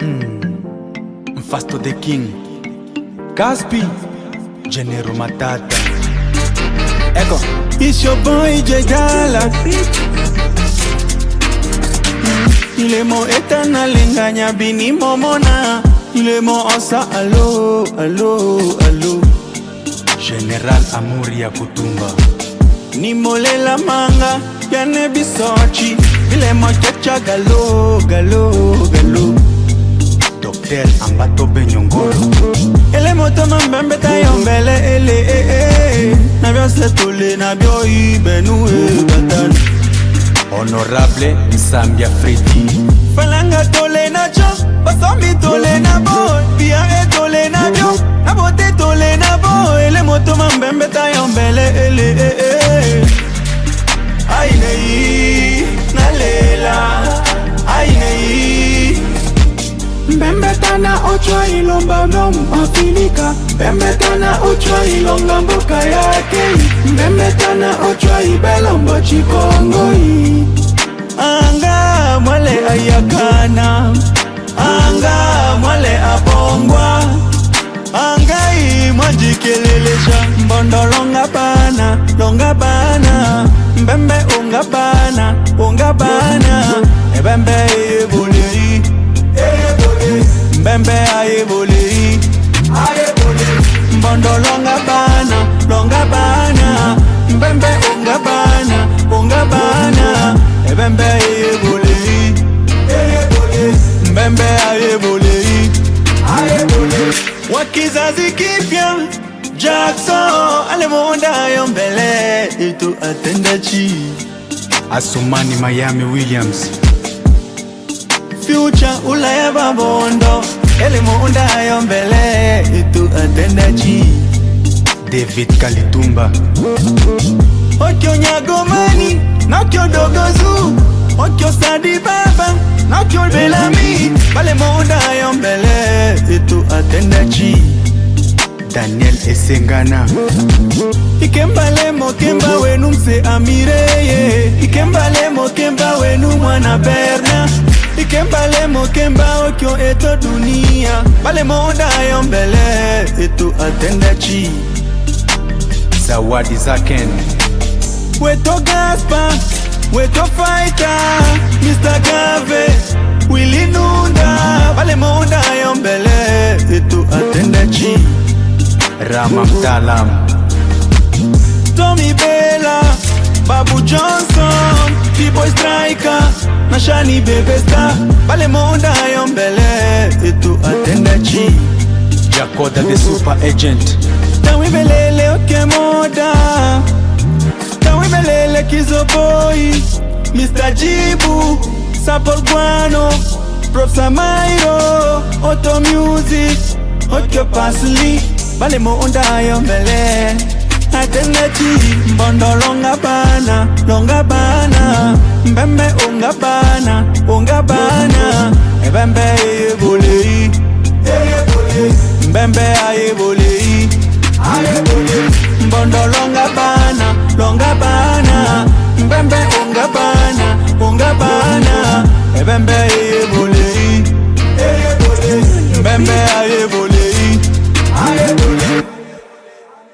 Fasto the King, Caspi, Genero Matata. Ecco, it's your boy J Gala. Il mo etana lenganya bini momona. Il mo osa allo, allo, allo. General Amuri ya Kutumba. Ni mole la manga, yane bisochi. Il mo chacha galo, galo, galo. Docteur Ambato Benyongolo. Ele moto mambembe tayombele ele na bio setole na bio ibenu batan. Honorable Nsambia Fredi. Falanga tole na cho, basambi tole na bo, bia tole na bio, abote tole na bo. Ele moto mambembe tayombele ele ai nei na lela, ai nei. Mbembetana ochwa ilomba mdomo Afrika. Mbembetana ochwa ilonga mboka yake. Mbembetana ochwa ibelombo chikongoi. Anga mwale ayakana, anga mwale abongwa, anga imwajikelelesha. Mbondo longa bana, mbembe unga bana, ebembe ebulei. Mbembe aye bole, mbondo longa bana, mbembe unga bana, ebembe aye bole, mbembe aye bole. Wakizazi kipya Jackson alemonda yombele itu atendachi. Asumani Miami Williams. Future ulaya babondo elimo unda yombele itu atendachi. David Kalitumba. Okyo Nyagomani, nakyo Dogozu, okyo Sadi Baba, nakyo Belami. Balemo unda yombele itu atendachi. Daniel Esengana. Ikembale mokemba wenu mse amireye. Ikembale mokemba wenu mwana Berna. Ikembale mokemba okyo eto dunia. Bale monda yombele eto atendachi. Zawadi Zaken. Weto Gaspa, weto Fighter, Mr. Gave, Willy Nunda. Bale monda yombele eto atendachi. Rama Mtalam. Tommy Bella, Babu Johnson, T-Boy Striker, Nashani Bebe Star. Bale monda yombele etu atendachi. Jakoda the super agent. Tawi belele oke moda, tawi belele Kizoboi, Mr. Jibu, Sapol Guano, Prof Samairo, Auto Music, Otyo Pasli. Bale monda yombele atendachi. Mbondo longa bana, mbembe unga bana, ebembe ebole, mbembe aye bole, mbondo longa bana.